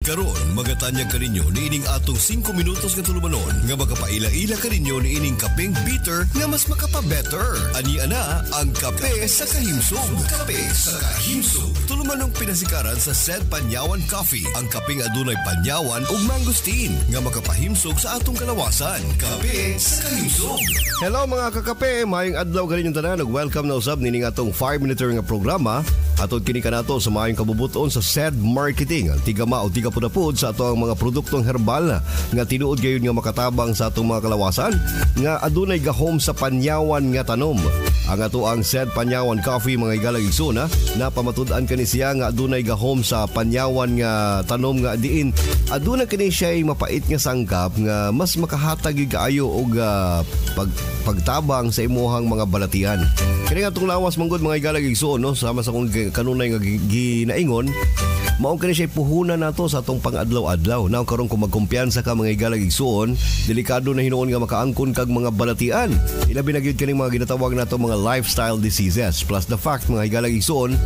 Karon magatanyag ka ninyo ni ining atong 5 minutos nga tulumanon nga magapaila-ila ka ninyo ni ining kapeng bitter nga mas makapa-better. Ani ana ang kape sa kahimsog. Kape sa kahimsog. Tulumanong pinasikaran sa Said Panyawan Coffee. Ang kapeng adunay panyawan ug mangosteen nga makapahimsog sa atong kalawasan. Kape sa kahimsog. Hello mga kakape, maayong adlaw ganin yung tanan ug welcome na usab nining atong 5-minute nga programa. Atod kini kanato sa maayong kabubuton sa Said Marketing. Ang tigama o tigapudapod sa ato ang mga produktong herbal nga tinuod gayon nga makatabang sa atong mga kalawasan nga adunay gahom sa panyawan nga tanom. Ang ato ang Said Panyawan Coffee mga igalang igsoon na pamatud-an kani siya nga adunay gahom sa panyawan nga tanom nga diin aduna kini siya ay mapait nga sangkap nga mas makahatag kaayo og pagtabang sa imuhang mga balatian. Kani nga atong lawas manggod mga igalang igsoon no sama sa kung kanunay nga ginaingon mao kani siya puhunan nato sa atong pang-adlaw-adlaw. Now karon kung magkumpiyansa ka mga igalang igsoon, delikado na hinuon nga makaangkon kag mga balatian. Ilabi na gyud kani mga ginatawag nato mga lifestyle diseases. Plus the fact mga igalang igsoon,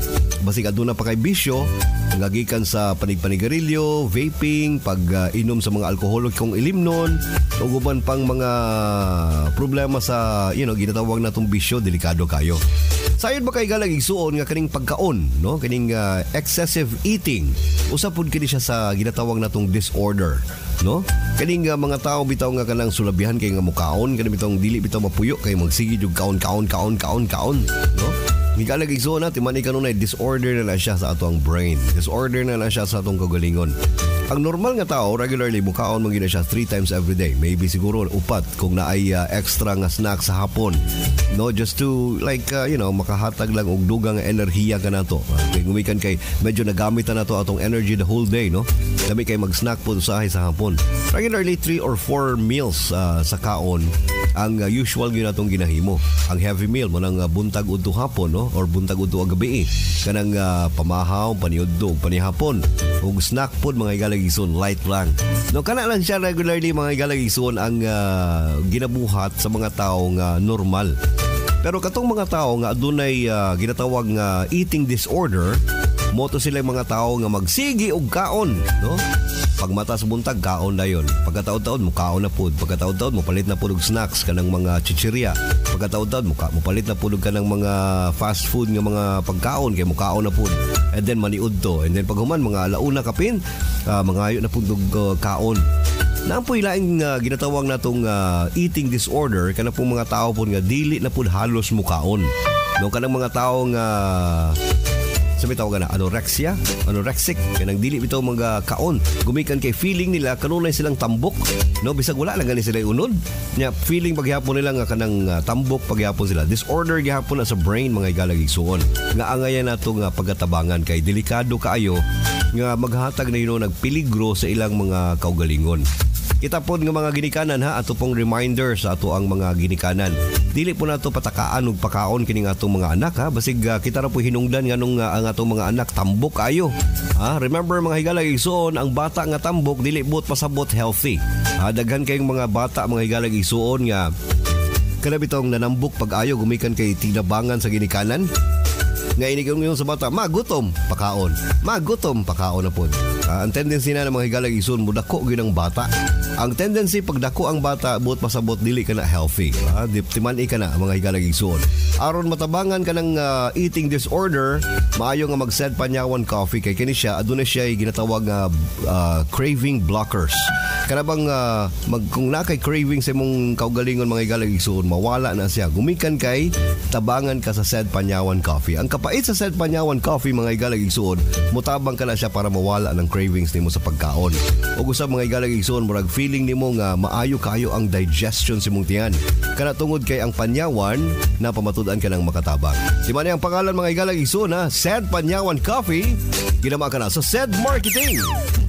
basig aduna pa kay bisyo nga gikan sa panig-panigarilyo, vaping, pag-inom sa mga alkoholikong ilimnon, ug uban pang mga problema sa ginatawag natong bisyo, delikado kayo. Sayod ba kay galang igsuon nga kaning pagkaon, no? Kaning excessive eating. Usa pud kini siya sa ginatawag natong disorder, no? Kaning mga tao bitaw nga kanang sulabihan kay nga mukaon, kaning bitaw dili bitaw mapuyo kay magsige jud kaon, no? Galang igsuon na timani kanunay disorder na siya sa atong brain. Disorder na siya sa atong kagalingon. Ang normal nga tao regularly mukaon man gina siya 3 times every day. Maybe siguro upat kung naay extra nga snack sa hapon. No, just to makahatag lang og dugang nga enerhiya kanato. Gumikan kay medyo nagamit na nato atong energy the whole day, no? Dami kay mag-snack po usahay sa hapon. Regularly 3 or 4 meals sa kaon ang usual gyud natong ginahimo. Ang heavy meal mo nang buntag udto hapon, no? Or buntag udto gabi. Kanang pamahaw, paniudto, panihapon. Ug snack pod mga igalagison light lang. No, kana lang siya regularly mga igalagison ang ginabuhat sa mga tao nga normal. Pero katong mga tao nga adunay ginatawag nga eating disorder, moto sila mga tao nga magsigi og kaon, no? Pagmata sa buntag, kaon na yun. Pagkataon-taon, mukaon na pud. Pagkataon-taon, mupalit na pud og snacks kanang mga chichirya. Pagkataon-taon, mupalit na pud og kanang mga fast food nga mga pagkaon kay mukaon na pud. And then maniud to. And then paghuman mga alauna kapin, mangayo na pud og kaon. Naampoy laing ginatawag natong eating disorder kana pong mga tao pud nga dili na pud halos mukaon. No, kanang mga tao nga sabi tawag na anorexic kanang dili bitaw mga kaon gumikan kay feeling nila kanunay silang tambok, no, bisag wala lang gani sila unod nya feeling paghapon nila nga kanang tambok paghapon sila. Disorder gihapon na sa brain mga igalang igsuon nga angayan nato nga pagkatabangan kay delikado kaayo nga maghatag na nagpeligro sa ilang mga kaugalingon. Kita po nga mga ginikanan ato pong reminder sa ato ang mga ginikanan. Dili po nato patakaan ug pakaon kining atong mga anak basig kita ra po hinungdan nganong ang atong mga anak tambok ayo. Remember mga higalang igsuon, ang bata nga tambok dili buot pasabot healthy. Daghan kayong mga bata mga higalang igsuon nga kada bitong nanambok pag-ayo gumikan kay tinabangan sa ginikanan. Nga inigon sa bata, magutom pakaon na po. Ang tendency na ng mga higalang igsoon mudako gyud ang bata. Ang tendency pagdako ang bata buot pasabot dili ka na healthy. Timani ka na mga higalang igsoon. Aron matabangan ka ng eating disorder, maayo nga mag-Said Panyawan Coffee kay kini siya aduna siya ginatawag nga craving blockers. Kana bang kung nakay craving sa imong kaugalingon mga higalang igsoon, mawala na siya. Gumikan kay tabangan ka sa Said Panyawan Coffee. Ang kapait sa Said Panyawan Coffee mga igalang igsuon, mutabang ka na siya para mawala ng cravings nimo sa pagkaon. O usab mga igalang igsuon, murag feeling nimo nga maayo kayo ang digestion sa imong tiyan. Kana tungod kay ang panyawan na pamatud-an ka ng makatabang. Di man ang pangalan mga igalang igsuon Said Panyawan Coffee, ginama ka na sa Said Marketing.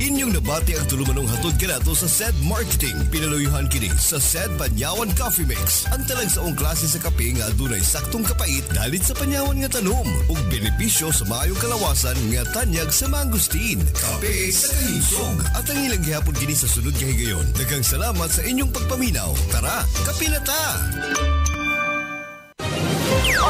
Inyong nabati ang tulumanong hatod kanato sa Said Marketing. Pinaluyuhan kini sa Said Panyawan Coffee Mix. Ang talagsaong klase sa kape nga adunay saktong kapait dalit sa panyawan nga tanom ug benepisyo sa maayong kalawasan nga tanyag sa mangosteen. Kape sa kahimsog at ang ilang gihapon kini sa sunod nga higayon. Daghang salamat sa inyong pagpaminaw. Tara, kape na ta!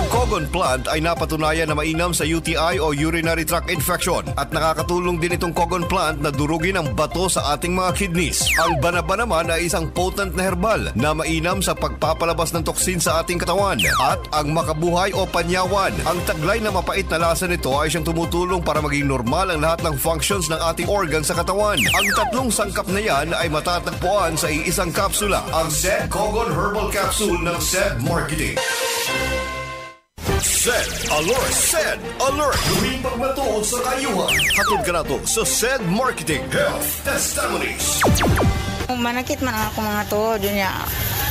Ang Cogon plant ay napatunayan na mainam sa UTI o urinary tract infection at nakakatulong din itong Cogon plant na durugin ang bato sa ating mga kidneys. Ang banaba naman ay isang potent na herbal na mainam sa pagpapalabas ng toksin sa ating katawan. At ang makabuhay o panyawan, ang taglay na mapait na lasa nito ay siyang tumutulong para maging normal ang lahat ng functions ng ating organ sa katawan. Ang tatlong sangkap na yan ay matatagpuan sa iisang kapsula. Ang Zed Cogon Herbal Capsule ng Zed Marketing. Zed Alert! Zed Alert! Lumipag matuod sa kayuhan. Hatod ka na to sa Zed Marketing Health Testimonies. Manakit man ako mga tuod niya.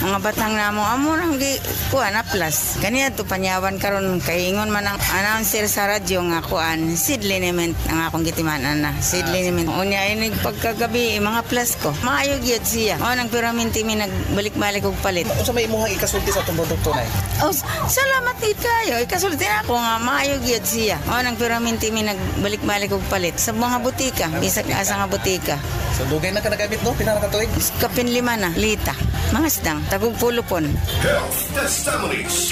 Mga batang namo amo nang di kuan plus. Kaniya to panyawan karon kay ingon man ang announcer sa radyo nga kuan seed liniment ang akong gitimanan na. Seed liniment. Unya ini pagkagabi mga plus ko. Maayo gyud siya. O nang piraminti mi nagbalik-balik og palit. Unsa may imuhang ikasulti sa atong produkto nay? Oh, salamat gid kayo. Ikasulti na ako nga maayo gyud siya. O nang piraminti mi nagbalik-balik og palit sa mga butika, bisag asa nga butika. So dugay na ka nagamit no? Pila na ka tuig? Kapin 5 na lita. Mga stang tagog pulupon. Health Testimonies.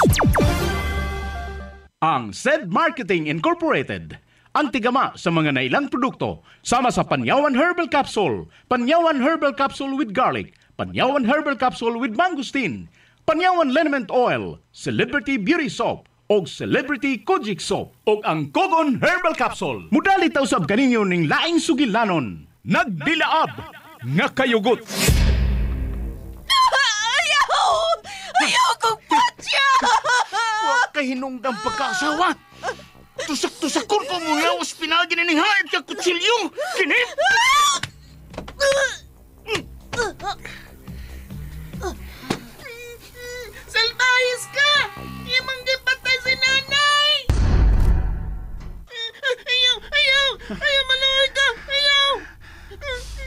Ang Zed Marketing Incorporated, ang tigama sa mga nailang produkto, sama sa Panyawan Herbal Capsule, Panyawan Herbal Capsule with Garlic, Panyawan Herbal Capsule with Mangosteen, Panyawan Liniment Oil, Celebrity Beauty Soap, o Celebrity Kojic Soap, o ang Cogon Herbal Capsule. Mudali tayo sa kaninyo ning laing sugilanon. Nagdilaab nga kayugot. Ayaw kong patya! Huwag ka hinungdang pagkasawa. Tusak-tusakon ko mo nga ospinal ginining haid ka kutsilyo. Kinip! Salbayas ka! Imang gipatay si nanay! Ayaw, malaway ka! Ayaw!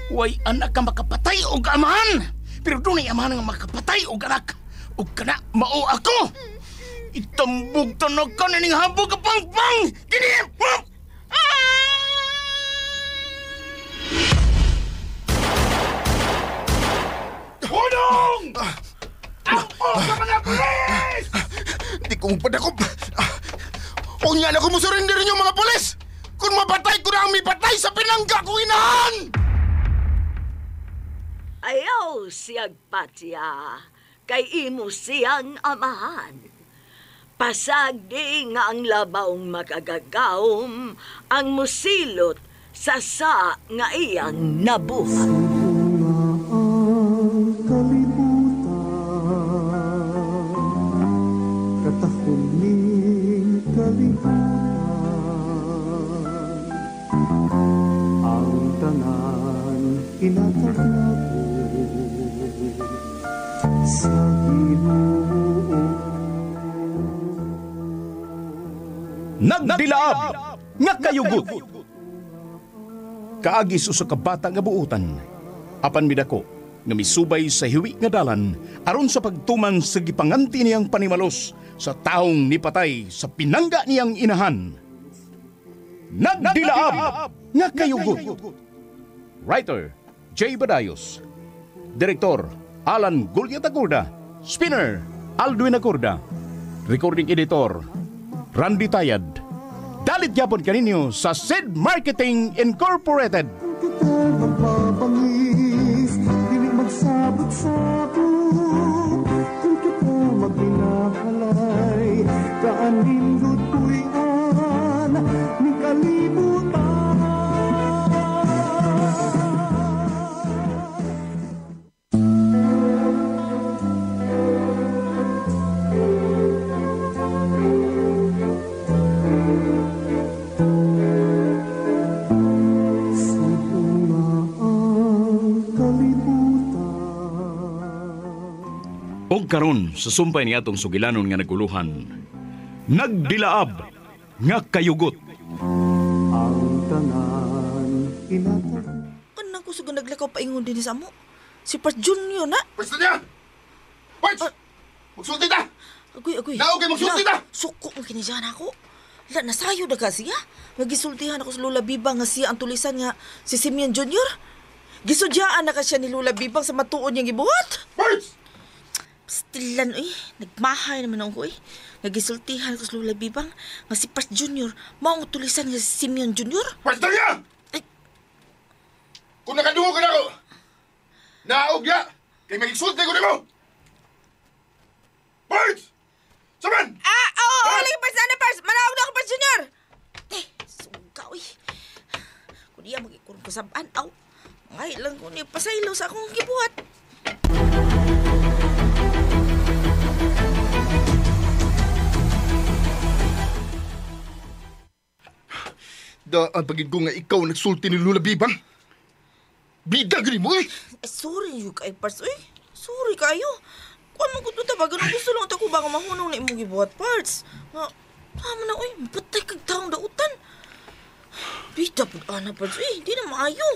Way anak ka makapatay o amahan. Pero doon ay amahan nga makapatay o anak. O kana mao ako. Itambog tanag ka na ning habog ka pang-pang. Kinip! Hulong! Ampo sa mga pulis! Di ko padakop. Huwag niya na ko mo surrender yung mga pulis. Kung mapatay ko na ang may patay sa pinangga ko inahan. Ayaw siyag patya, kay imo siyang amahan. Pasagdi nga ang labawng makagagawom, ang musilot sa nga iyang nabuhat. Katahuling kalibutan, ang tanan inatagnato sa Ginoo. Nagdilaab nga kayugot. Kaagi sa kabata nga buutan. Apan midako nga misubay sa hiwi nga dalan aron sa pagtuman sa gipanganti niyang panimalos sa taong nipatay sa pinangga niyang inahan. Nagdilaab nga kayugot. Writer J. Badayos. Direktor Alan Gulyat-Agurda. Spinner Aldwin Agurda. Recording Editor Randy Tayad. Dalit yapon kaninyo sa Zed Marketing Incorporated. Kita magpapangis, dili magsabot-sabot. Kung kita magbinahalay, kaanindot puyan, ni kalibutan. Og karon sa sumpay ni atong sugilanon nga naguluhan, nagdilaab nga kayugot. Ang tanan inatag. Kanang ko sa naglakaw paingon din sa mo. Si Pat Junior na. Pwesta niya! Pwesta! Magsulti na! Agoy. Naogay, magsulti na! Suko mo kinisahan ako. La, nasayo na ka siya. Magisultihan ako sa Lola Bibang nga siya ang tulisan nga si Simeon Junior. Gisudyaan na ka siya ni Lola Bibang sa matuon niyang ibuhat. Pwesta! Stilan, nagmahay naman ako, Nagisultihan ko sa Lula Bibang nga si Parts Junior maong tulisan nga si Simeon Junior. Pastorya! Ay. Kung nakadungo ka na ako, naog ya, kay mag-exulti ko na mo! Parts! Saman! Oo, lagi Parts, ano Parts? Manawag na ako Parts Junior! Suga, uy. Kung diya mag-ikurong ko sa banaw, ngay lang ko niya pasaylo sa akong gibuhat. Daan pagid ko nga ikaw nagsulti ni Lula Bibang. Bida gani mo eh! Sorry you kay Parts, uy. Sorry kayo. Kung man kung ito ba, ganun gusto lang ako ba mahunong na imong gibuhat Parts. Nga, tama na, uy, patay kag taong dautan. Bida po, ana Parts, uy, di na maayo.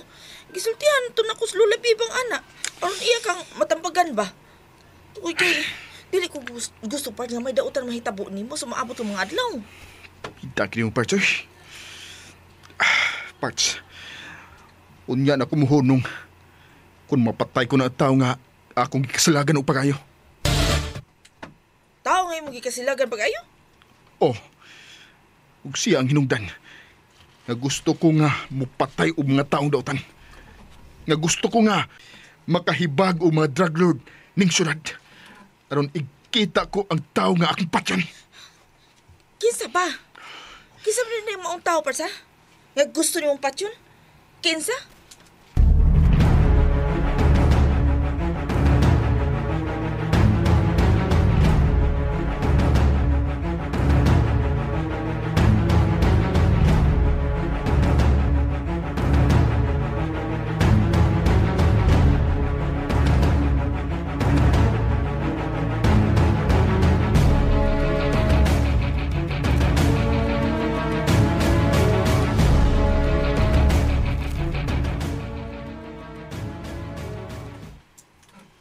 Gisultihan ito na ko sa Lula Bibang, ana. Aron iya kang matambagan ba? Uy, kay, dili ko gusto Parts nga may dautan mahitabo ni mo sa maabot ng mga adlaw. Bida gani mo, Parts, uy. Parts, unya na kumuhunong kung mapatay ko na ang tao nga akong gikasalagan o pagayo. Tao ngayon mo gikasilagan pag-ayo? Oh, ug siya ang hinungdan nga gusto ko nga mupatay o mga taong dautan. Nga gusto ko nga makahibag o mga drug lord ning syudad. Aron ikita ko ang tao nga akong patyon. Kinsa ba? Kinsa ba na yung maong tao, Parts, ha? Nga gusto niyo mong patyon? Kinsa?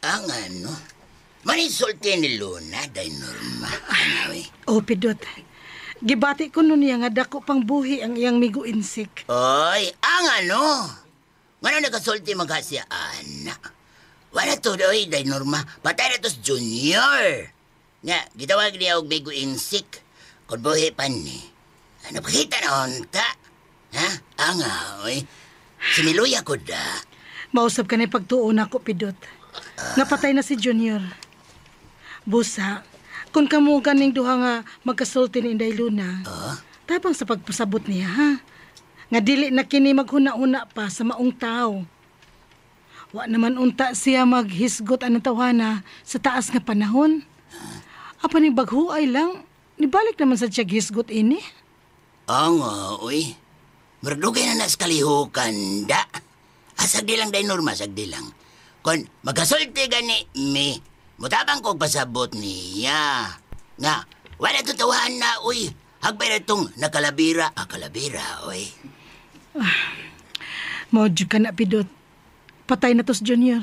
Ang ano? Manisulti ni Luna, day Norma. Ano eh? Oh, Pidot. Gibati ko nun niya nga dako pang buhi ang iyang migo insik. Oy, ang ano? Ngano nagasulti maghasyaan? Wala to doy, day Norma. Patay na tos Junior. Nga, gitawag niya og bigo insik. Kung buhi pa ni. Ano pakita na honta? Ha? Ang oy. Similuya ko da. Mausap ka na pagtuon ako, Pidot. Napatay na si Junior. Busa, kung kamo ganing duha nga magkasulti ni Inday Luna, tabang sa pagpasabot niya, ha? Nga dili na kini maghuna-una pa sa maong tao. Wa naman unta siya maghisgot anong tawhana sa taas nga panahon. Apa ni baghuay lang, nibalik naman sa tiyag hisgot ini. Ang oy. Merdugay na nas kalihukan da. Asagdi lang day Norma, sagdi lang. Kung magkasulti gani mi, mutabang kong pasabot niya. Nga, wala tutawan na, uy. Hagbay na itong nakalabira. Kalabira, uy. Maudyo ka na, Pidot. Patay na tos Junior.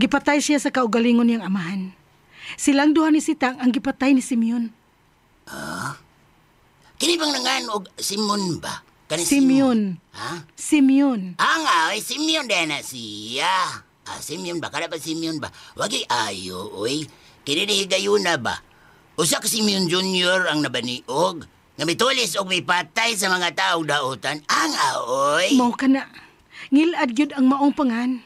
Gipatay siya sa kaugalingon niyang amahan. Silang duha ni Sitang ang gipatay ni Simeon. Kini bang nangan og Simon ba? Simeon. Ha? Simeon. Ay, Simeon din na siya. Simeon ba? Kada ba Simeon ba? Wagi ayo, uy. Kininihigayon na ba? Usa ka Simeon Junior ang nabaniog. Nga mitulis og may patay sa mga tao dautan. Oy. Mao ka na. Ngilad yun ang maong pangan.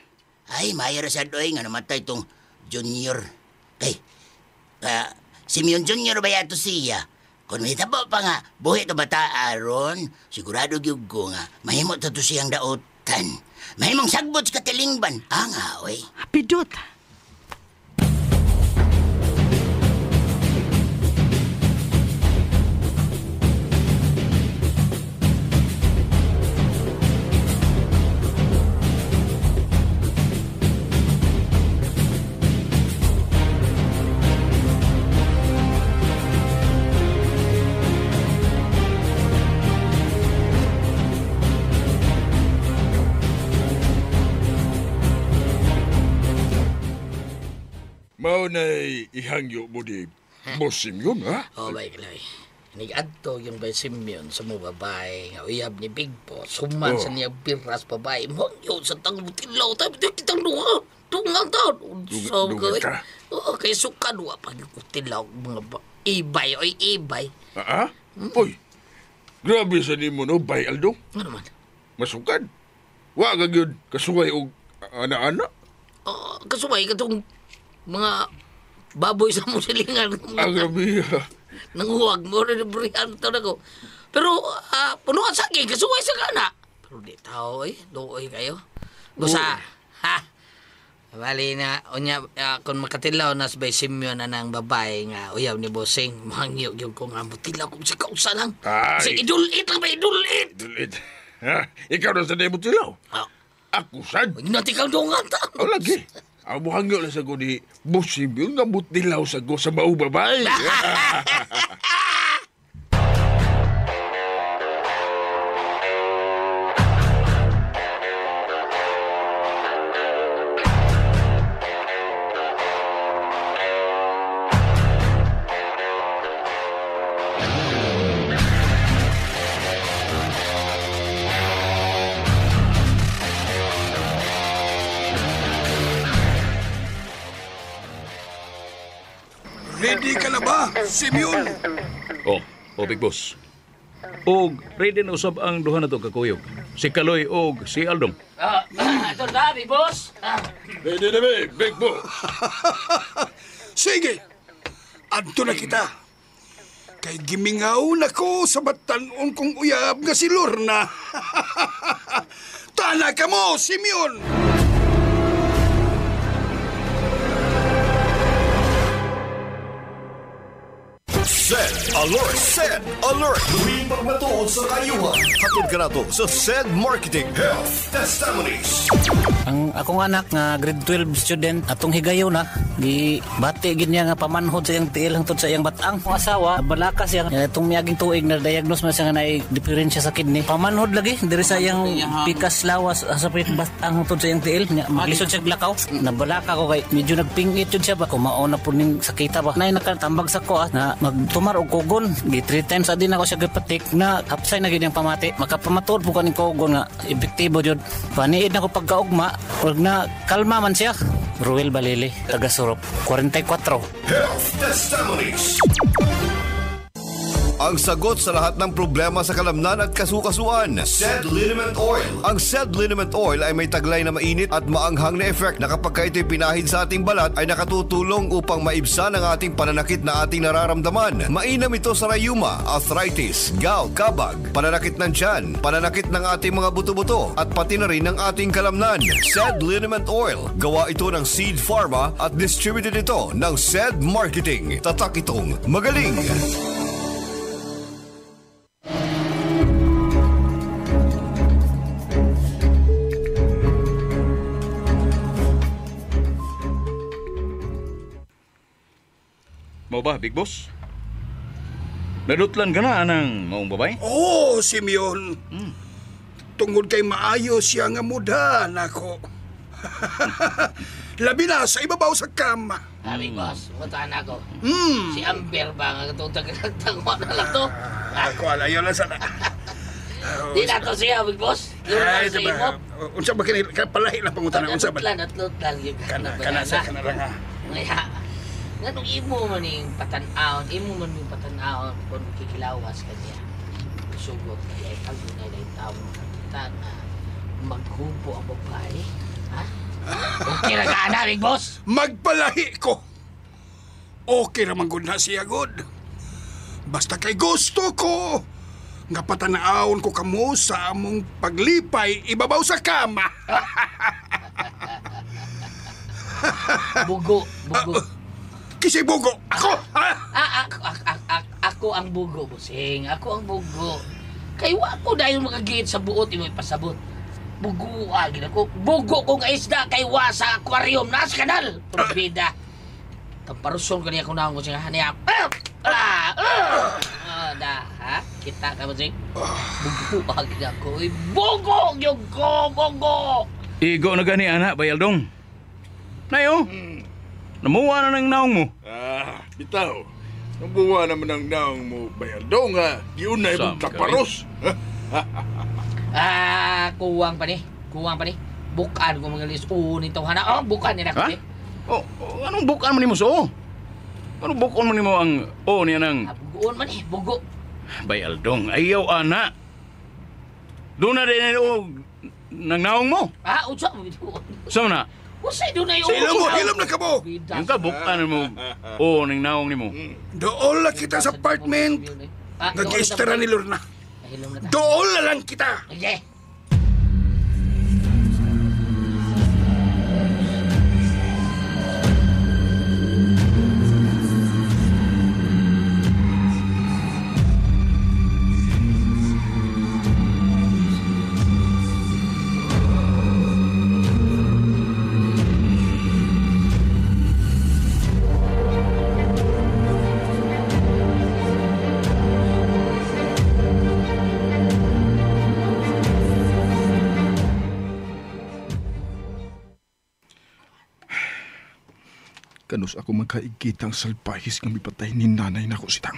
Ay, mayroon sa doy nga namatay tong Junior. Kay, Simeon Junior ba yato siya? Kung may tabo pa nga, buhi to bata aron, sigurado gyud ko nga, mahimo to siyang dautan. Mahimong sagbot sa katilingban. Oy. Pidot. Mao na'y ihangyo mo di Boss Simeon, ha? Baik lang. Nag-adto yung ba Simeon sa mga babae nga uyab ni Big Boss. Human sa niya biras babae. Mangyo sa tangang tilaw. Tapi di kitang dungang taon. Dungan ka? Oo, kay suka duwa pag yung tilaw mga ibay o ibay. Uy, grabe sa nimo no, Bay Aldong. Ano naman? Masukad. Wa ka gyud kasuway og ana-ana. Kasubay katong mga baboy sa musilingan. Grabe. Nanguwag mo rin burihan to na ko. Pero punuan sa akin, kasuway sa kana. Pero di tao looy kayo. Busa, ha? Bali na, unya, kung makatilaw nas by Simeon na ng babae nga uyaw ni Bossing, mahangyo yung kung nga mutilaw kung si kausa lang. Kasi idulit lang ba, idulit? Idulit. Ha? Ikaw na sa na mutilaw? Ako sad? Huwag natin kang dungan ta. Lagi. Ang mahangyo lang sa ko ni Bossing yun nga mutilaw sa ko sa mau babae. Ready ka na ba, Simeon? Big Boss. Og ready na usab ang duha na to kakuyog. Si Kaloy og si Aldong. Ito na, Big Boss. Ready na ba, Big Boss? Sige, adto na kita. Kay gimingaw na ko sa batanon kong uyab nga si Lorna. Tana ka mo, Simeon! SED Alert! SED Alert! Luwing pagmatuod sa kayuhan. Hatod ka na to sa SED Marketing Health Testimonies. Ang akong anak nga grade 12 student atong higayon na di bati gid niya nga pamanhod sa iyang tiil hangtod sa iyang batang. Ang asawa balaka siya itong miaging tuig na diagnose man siya nga naay diferensya sa kidney. Pamanhod lagi diri sa iyang pikas lawas sa batang hangtod sa iyang tiil. Maglisod siya glakaw. Nabalaka ko kay medyo nagpingit jud siya ba kumaon na pud ning sakita ba. Nay nakatambag sa ko na magtumar og kugon. Di 3 times adin ako siya gipatik na kapsay na gid ang pamati. Makapamatod po kaning kugon nga epektibo jud. Paniid na ko pagkaugma wag na kalma man siya. Ruel Balili, taga Surop, 44. Health Testimonies. Ang sagot sa lahat ng problema sa kalamnan at kasukasuan, SED Liniment Oil. Ang SED Liniment Oil ay may taglay na mainit at maanghang na effect na kapag ito'y pinahid sa ating balat ay nakatutulong upang maibsan ang ating pananakit na ating nararamdaman. Mainam ito sa rayuma, arthritis, gout, kabag, pananakit ng tiyan, pananakit ng ating mga buto-buto at pati na rin ng ating kalamnan. SED Liniment Oil. Gawa ito ng Seed Pharma at distributed ito ng SED Marketing. Tatak itong magaling. Mau ba, Big Boss? Nadutlan ka na anang maong babay? Oo, Simeon. Tungod kay maayo siya nga mudahan ako. Labi na sa ibabaw sa kama. Big Boss, mutaan ako. Si Amber ba nga itong tagtagtagwa na lang to? Ako alayo lang sana. Di na to siya, Big Boss. Yung lang sa imo. Unsa ba kinil palahi lang pangutan unsa ba? Atlot lang yung kana lang ha. Ngaya. Nganong imo man yung patanaon, kung kikilawas kanya. Sugot na ay kalunay na yung tao makakita na maghubo ang babae. Ha? Okay na ka na, Big Boss? Magpalahi ko. Okay naman gud na siya good. Basta kay gusto ko nga patanaon ko kamo sa among paglipay ibabaw sa kama. Bugo. Kisi bugo. Ako! Ako ang bugo, Busing. Ako ang bugo. Kay wako dahil makagihit sa buot, imo ipasabot. Bugo agin ako. Bugo kong isda kay wa sa aquarium na sa kanal. Probida. Tamparuson kaniya ko na ako siya. Haniya. Ha? Kita ka, Busing? Bugo agin ako. Bugo! Yung ko! Bugo! Igo na gani, anak, Bayaldong. Nayo? Namuha na ng naong mo. Bitaw. Namuha naman ng naong mo, Bayaldong, ha? Yun na yung taparos. Kuwang pa ni. Bukan ko mga lis. Nito hana. Bukan nila ko. Anong bukan mo ni mo so? Ano bukon mo nimo ang o niya ng Bugoon man bugo. Bayaldong? Ayaw, ana. Doon na rin o nang naong mo. Unsa mo? Saan na? Usay doon na yung... Hilom na ka mo! Yung kabukan mo o nang naong ni mo. Doon lang kita sa apartment. Nag-istera ni Lorna. Doon na lang kita. Okay. Kanus ako magkaigitang salpahis nga mipatay ni nanay na ko sitang.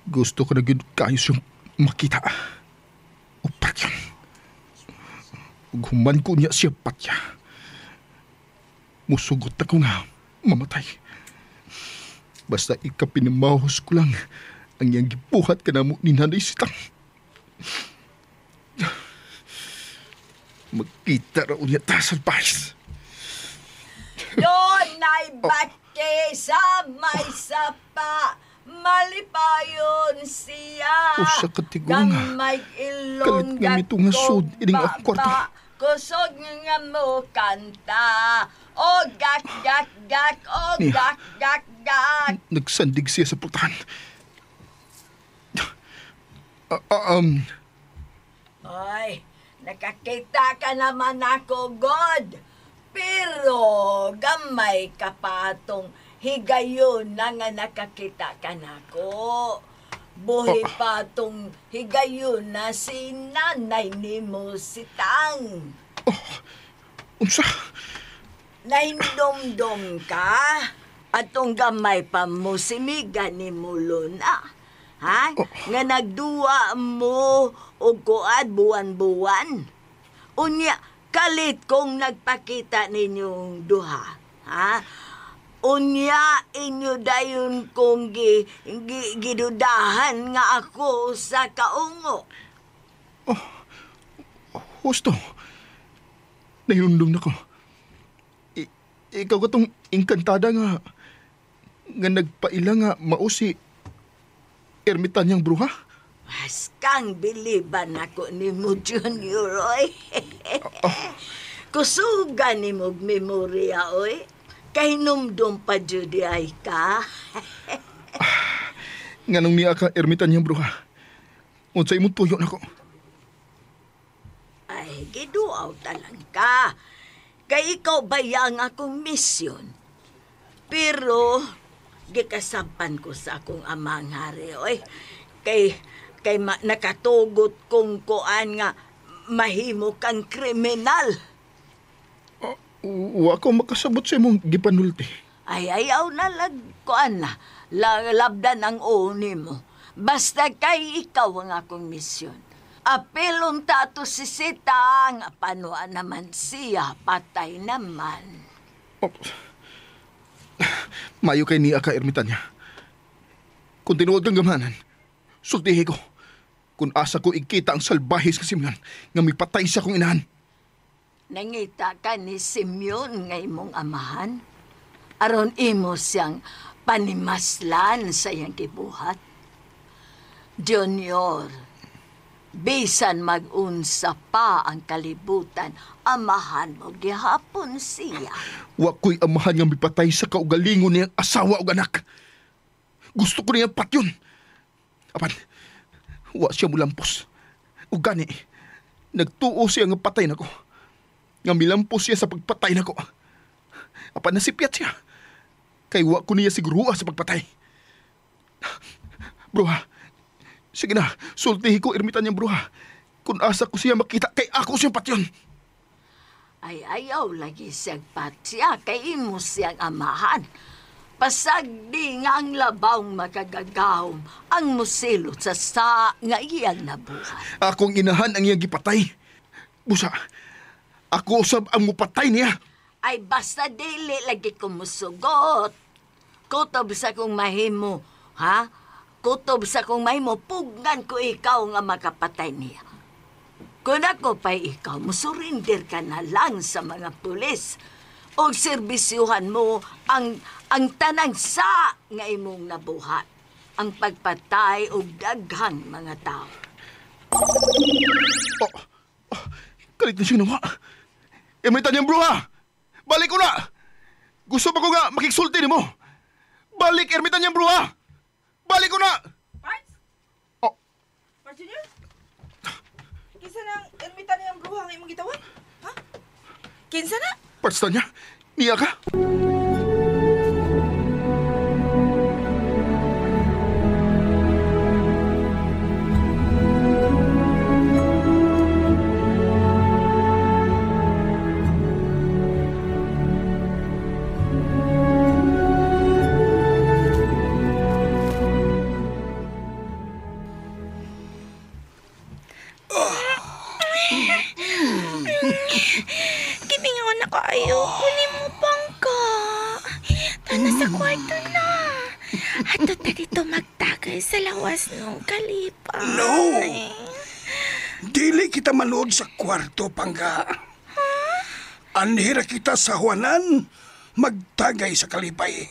Gusto ko na gud kayo siyang makita. O patyan. Ug human ko niya siya patya. Musugot ako nga mamatay. Basta ikapinamahos ko lang ang iyang gibuhat ka na mo ni nanay sitang. Magkita raw niya ta salpahis. Doon ay bate sa may sapa, malipayon siya. Usa ka tigong nga. May ilong Kalit nga mito nga sud, ining akong kwarto. Kusog nga mo kanta. O gak gak gak, o Niya. gak gak gak. Nagsandig siya sa pultahan. Ay, nakakita ka naman ako, God. Pero gamay ka patong higayon na nga nakakita ka nako. Buhi patong higayon na si nanay ni mo sitang. Unsa? Nahindomdom ka? Atong gamay pa mo simigan ni mo Luna. Ha? Nga nagduwa mo o kuad buwan-buwan. Unya, kalit kong nagpakita ninyong duha. Ha? Unya, inyo dayon kong gidudahan nga ako sa kaungo. Husto. Nahilundong na ko. Ikaw ka tong engkantada nga nagpaila nga mausi ermitanyang bruha? Mas kang biliban ako ni mo, Junior, oy. Kusugan ni mo memorya, oy. Kahinumdum pa, Judy, ay ka. Nganong niya ka ermitanyang bruha? Unsay imong tuyo na ko? Ay, giduaw talang ka. Kay ikaw bayang akong misyon. Pero, gikasampan ko sa akong amang hari, oy. Kay nakatugot kong kuan nga mahimo kang kriminal. Wa ko makasabot sa imong gipanulti. Ay, ayaw na kuan na. Labdan ang uni mo. Basta kay ikaw ang akong misyon. Apelong tato si Sitang, panuan naman siya, patay naman. Mayo kay niya ka ermitanya. Kung tinuod kang gamanan, sultihi ko. Kung asa ko ikita ang salbahis ka Simeon, nga may patay sa kong inahan. Nangita ka ni Simeon nga imong amahan? Aron imo siyang panimaslan sa iyang kibuhat? Junior, bisan mag-unsa pa ang kalibutan, amahan mo gihapon siya. Wa ko'y amahan nga may patay sa kaugalingon niyang asawa o anak. Gusto ko niyang patyon. Apan, wa siya mulampos. O gani, nagtuo siya nga patay na ko. Nga milampos siya sa pagpatay na ko. Apan nasipyat siya. Kay wa ko niya siguro sa pagpatay. Bruha, sige na, sultihi ko ermitan niyang bruha. Kung asa ko siya makita, kay ako siyang patyon. Ay ayaw lagi siyang patya, kay imo siyang amahan. Pasagdi nga ang labawng magagagawom ang musilot sa nga iyang nabuhay. Akong inahan ang iyang gipatay. Busa, ako usab ang mupatay niya. Ay basta dili lagi ko musugot. Kutob sa kong mahimo, ha? Kutob sa kong mahimo, pugnan ko ikaw nga makapatay niya. Kung ako pa'y ikaw, musurinder ka na lang sa mga pulis o serbisyuhan mo ang tanang sa nga imong nabuhat, ang pagpatay o daghang mga tao. Kalit na siyang nawa. Ermitan niyang bruha! Balik ko na! Gusto pa ko nga makiksulti ni mo. Balik, Ermitan niyang bruha! Balik ko na! Parts? Oh. Parts Junior? Kinsa nang ermitan niyang bruha nga imong gitawan? Ha? Kinsa na? Parts na niya? Niya ka? Gimingon na kayo. Kunin mo pang ka. Tana sa kwarto na. Ato ta dito magtagay sa lawas ng kalipa. No! Dili kita manood sa kwarto, Pangga. Anhira kita sa huwanan, magtagay sa kalipay.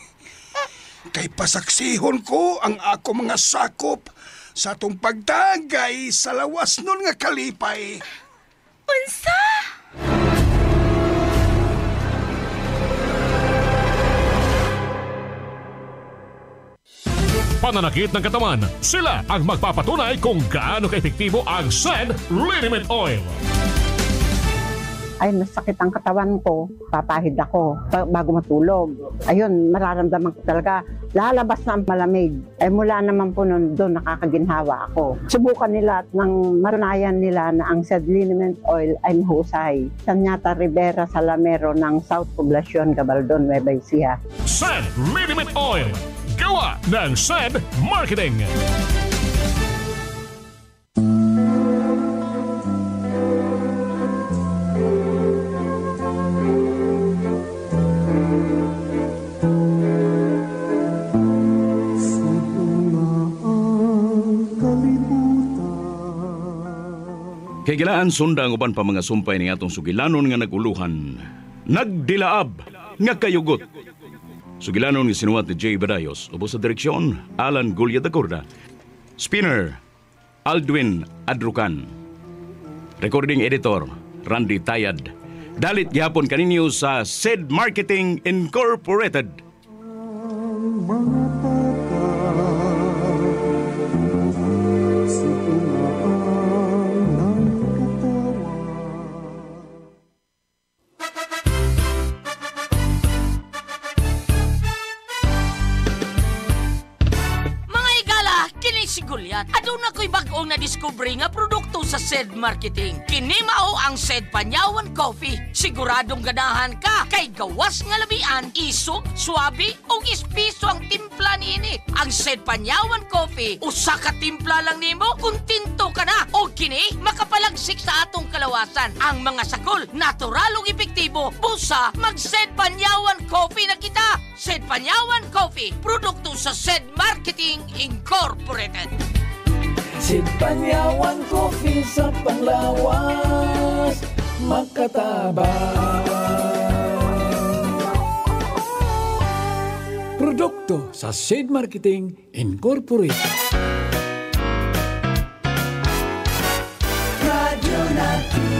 Kay pasaksihon ko ang ako mga sakop sa atong pagtagay sa lawas nun nga kalipay. Unsa? Pananakit ng katawan, sila ang magpapatunay kung gaano kaepektibo ang SED Liniment Oil. Ay, masakit ang katawan ko, papahid ako bago matulog. Ayun, mararamdaman ko talaga, lalabas na ang malamig. Ay mula naman po nun, doon nakakaginhawa ako. Subukan nila at nang matunayan nila na ang SED Liniment Oil ay mahusay. Sanyata Rivera Salamero ng South Poblacion, Gabaldon, Nueva Ecija. SED Liniment Oil, gawa ng SED Marketing. Kay gilaan sunda ang uban pa mga sumpay ni atong sugilanon nga naguluhan. Nagdilaab nga kayugot. Sugilanon nga sinuwat ni Jay Badayos, ubos sa direksyon, Alan Gulya da Corda. Spinner, Aldwin Adrucan. Recording editor, Randy Tayad. Dalit gihapon kaninyo sa SED Marketing Incorporated. Aduna ko'y bag-ong na-discover nga produkto sa SED Marketing. Kini mao ang SED Panyawan Coffee. Siguradong ganahan ka kay gawas nga labian, isog, suabe o ispiso ang timpla niini. Ang SED Panyawan Coffee, usa ka timpla lang nimo, kuntinto ka na. O kini makapalagsik sa atong kalawasan. Ang mga sagol, natural ug epektibo. Busa, mag-SED Panyawan Coffee na kita. SED Panyawan Coffee, produkto sa SED Marketing Incorporated. SED Panyawan Coffee sa panglawas, makatabang. Produkto sa SED Marketing Incorporated. Radyo natin.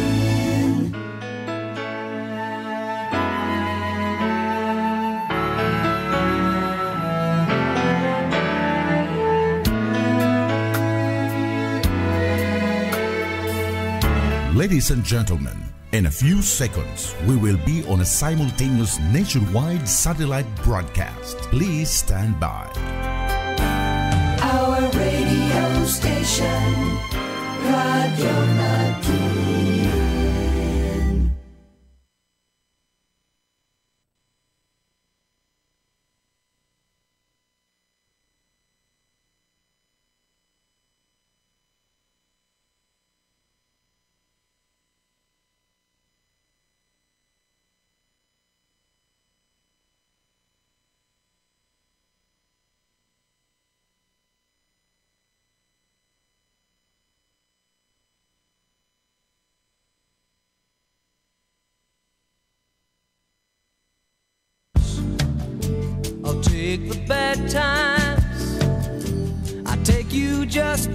Ladies and gentlemen, in a few seconds, we will be on a simultaneous nationwide satellite broadcast. Please stand by. Our radio station, Radyo Natin. take the bad times. I take you just